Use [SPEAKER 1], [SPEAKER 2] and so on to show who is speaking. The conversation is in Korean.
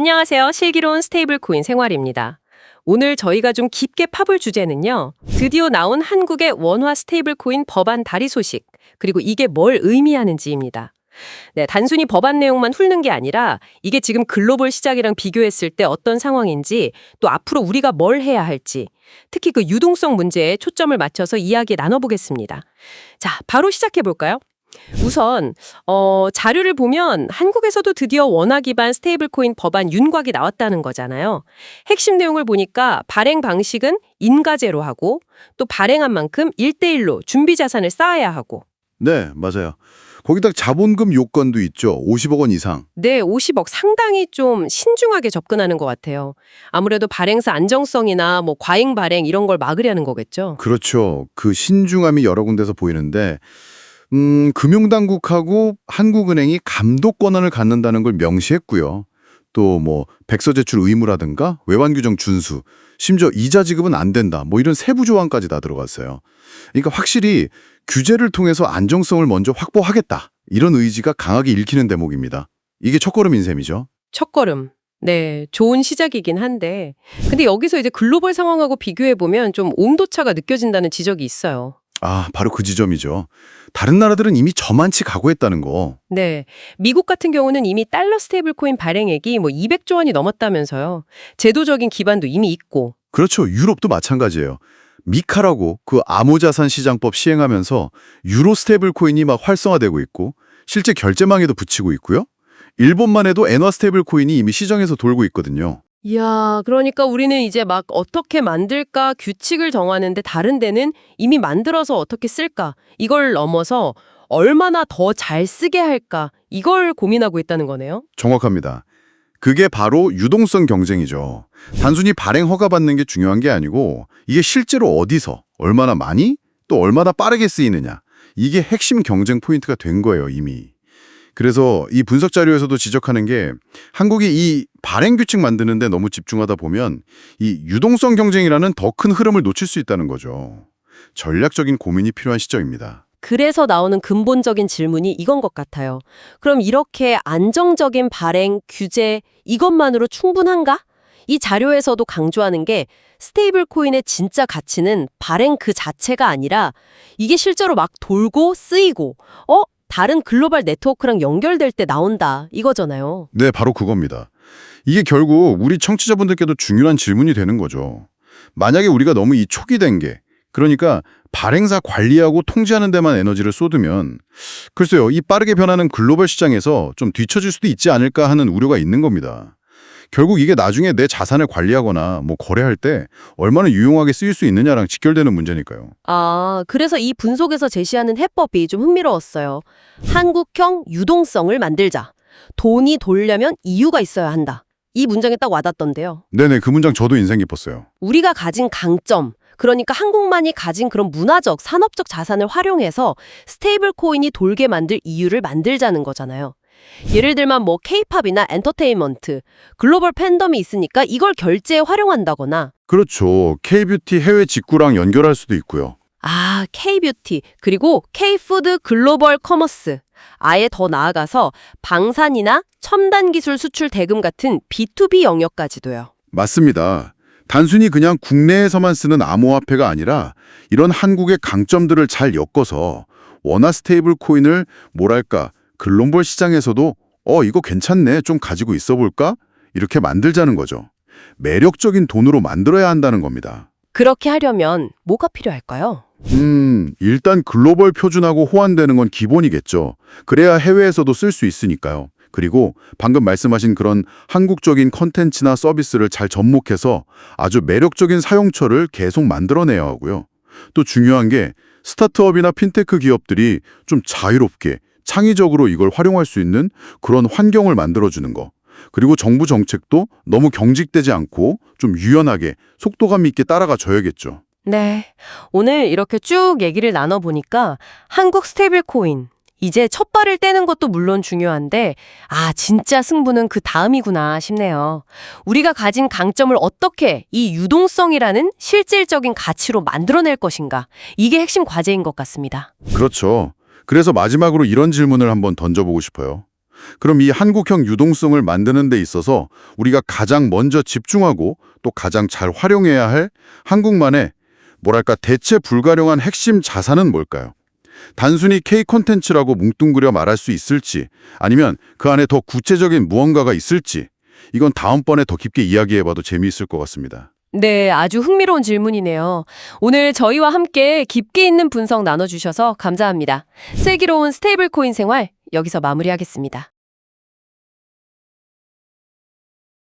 [SPEAKER 1] 안녕하세요. 슬기로운 스테이블 코인 생활입니다. 오늘 저희가 좀 깊게 파볼 주제는요. 드디어 나온 한국의 원화 스테이블 코인 법안 발의 소식, 그리고 이게 뭘 의미하는지입니다. 네, 단순히 법안 내용만 훑는 게 아니라 이게 지금 글로벌 시장이랑 비교했을 때 어떤 상황인지, 또 앞으로 우리가 뭘 해야 할지, 특히 그 유동성 문제에 초점을 맞춰서 이야기 나눠보겠습니다. 자, 바로 시작해볼까요? 우선 자료를 보면 한국에서도 드디어 원화 기반 스테이블 코인 법안 윤곽이 나왔다는 거잖아요. 핵심 내용을 보니까 발행 방식은 인가제로 하고, 또 발행한 만큼 1대1로 준비 자산을 쌓아야 하고.
[SPEAKER 2] 네, 맞아요. 거기다 자본금 요건도 있죠. 50억 원 이상.
[SPEAKER 1] 네, 50억 상당히 좀 신중하게 접근하는 것 같아요. 아무래도 발행사 안정성이나 과잉 발행 이런 걸 막으려는 거겠죠.
[SPEAKER 2] 그렇죠. 그 신중함이 여러 군데서 보이는데 금융당국하고 한국은행이 감독 권한을 갖는다는 걸 명시했고요. 또 백서 제출 의무라든가 외환 규정 준수, 심지어 이자 지급은 안 된다. 이런 세부 조항까지 다 들어갔어요. 그러니까 확실히 규제를 통해서 안정성을 먼저 확보하겠다. 이런 의지가 강하게 읽히는 대목입니다. 이게 첫걸음인 셈이죠.
[SPEAKER 1] 첫걸음. 네, 좋은 시작이긴 한데, 근데 여기서 이제 글로벌 상황하고 비교해보면 좀 온도차가 느껴진다는 지적이 있어요.
[SPEAKER 2] 바로 그 지점이죠. 다른 나라들은 이미 저만치 각오했다는 거.
[SPEAKER 1] 네, 미국 같은 경우는 이미 달러 스테이블 코인 발행액이 200조 원이 넘었다면서요. 제도적인 기반도 이미 있고.
[SPEAKER 2] 그렇죠. 유럽도 마찬가지예요. 미카라고 그 암호자산 시장법 시행하면서 유로 스테이블 코인이 막 활성화되고 있고 실제 결제망에도 붙이고 있고요. 일본만 해도 엔화 스테이블 코인이 이미 시장에서 돌고 있거든요.
[SPEAKER 1] 이야, 그러니까 우리는 이제 막 어떻게 만들까 규칙을 정하는데 다른 데는 이미 만들어서 어떻게 쓸까 이걸 넘어서 얼마나 더 잘 쓰게 할까 이걸 고민하고 있다는 거네요.
[SPEAKER 2] 정확합니다. 그게 바로 유동성 경쟁이죠. 단순히 발행 허가받는 게 중요한 게 아니고 이게 실제로 어디서 얼마나 많이 또 얼마나 빠르게 쓰이느냐 이게 핵심 경쟁 포인트가 된 거예요 이미. 그래서 이 분석 자료에서도 지적하는 게 한국이 이 발행 규칙 만드는 데 너무 집중하다 보면 이 유동성 경쟁이라는 더 큰 흐름을 놓칠 수 있다는 거죠. 전략적인 고민이 필요한 시점입니다.
[SPEAKER 1] 그래서 나오는 근본적인 질문이 이건 것 같아요. 그럼 이렇게 안정적인 발행, 규제 이것만으로 충분한가? 이 자료에서도 강조하는 게 스테이블 코인의 진짜 가치는 발행 그 자체가 아니라 이게 실제로 막 돌고 쓰이고 다른 글로벌 네트워크랑 연결될 때 나온다 이거잖아요.
[SPEAKER 2] 네, 바로 그겁니다. 이게 결국 우리 청취자분들께도 중요한 질문이 되는 거죠. 만약에 우리가 너무 이 초기 단계, 그러니까 발행사 관리하고 통제하는 데만 에너지를 쏟으면 글쎄요, 이 빠르게 변하는 글로벌 시장에서 좀 뒤처질 수도 있지 않을까 하는 우려가 있는 겁니다. 결국 이게 나중에 내 자산을 관리하거나 거래할 때 얼마나 유용하게 쓰일 수 있느냐랑 직결되는 문제니까요.
[SPEAKER 1] 그래서 이 분석에서 제시하는 해법이 좀 흥미로웠어요. 한국형 유동성을 만들자. 돈이 돌려면 이유가 있어야 한다. 이 문장에 딱 와닿던데요.
[SPEAKER 2] 네네, 그 문장 저도 인상 깊었어요.
[SPEAKER 1] 우리가 가진 강점, 그러니까 한국만이 가진 그런 문화적, 산업적 자산을 활용해서 스테이블 코인이 돌게 만들 이유를 만들자는 거잖아요. 예를 들면 K-팝이나 엔터테인먼트, 글로벌 팬덤이 있으니까 이걸 결제에 활용한다거나.
[SPEAKER 2] 그렇죠. K-뷰티 해외 직구랑 연결할 수도 있고요.
[SPEAKER 1] K-뷰티, 그리고 K-푸드 글로벌 커머스. 아예 더 나아가서 방산이나 첨단 기술 수출 대금 같은 B2B 영역까지도요.
[SPEAKER 2] 맞습니다. 단순히 그냥 국내에서만 쓰는 암호화폐가 아니라 이런 한국의 강점들을 잘 엮어서 원화 스테이블 코인을 글로벌 시장에서도 이거 괜찮네, 좀 가지고 있어 볼까? 이렇게 만들자는 거죠. 매력적인 돈으로 만들어야 한다는 겁니다.
[SPEAKER 1] 그렇게 하려면 뭐가 필요할까요?
[SPEAKER 2] 일단 글로벌 표준하고 호환되는 건 기본이겠죠. 그래야 해외에서도 쓸 수 있으니까요. 그리고 방금 말씀하신 그런 한국적인 컨텐츠나 서비스를 잘 접목해서 아주 매력적인 사용처를 계속 만들어내야 하고요. 또 중요한 게 스타트업이나 핀테크 기업들이 좀 자유롭게 창의적으로 이걸 활용할 수 있는 그런 환경을 만들어주는 거. 그리고 정부 정책도 너무 경직되지 않고 좀 유연하게 속도감 있게 따라가 줘야겠죠.
[SPEAKER 1] 네, 오늘 이렇게 쭉 얘기를 나눠보니까 한국 스테이블 코인, 이제 첫 발을 떼는 것도 물론 중요한데 진짜 승부는 그 다음이구나 싶네요. 우리가 가진 강점을 어떻게 이 유동성이라는 실질적인 가치로 만들어낼 것인가, 이게 핵심 과제인 것 같습니다.
[SPEAKER 2] 그렇죠. 그래서 마지막으로 이런 질문을 한번 던져보고 싶어요. 그럼 이 한국형 유동성을 만드는 데 있어서 우리가 가장 먼저 집중하고 또 가장 잘 활용해야 할 한국만의 뭐랄까 대체 불가령한 핵심 자산은 뭘까요? 단순히 K 콘텐츠라고 뭉뚱그려 말할 수 있을지 아니면 그 안에 더 구체적인 무언가가 있을지 이건 다음번에 더 깊게 이야기해봐도 재미있을 것 같습니다.
[SPEAKER 1] 네, 아주 흥미로운 질문이네요. 오늘 저희와 함께 깊게 있는 분석 나눠주셔서 감사합니다. 슬기로운 스테이블 코인 생활 여기서 마무리하겠습니다.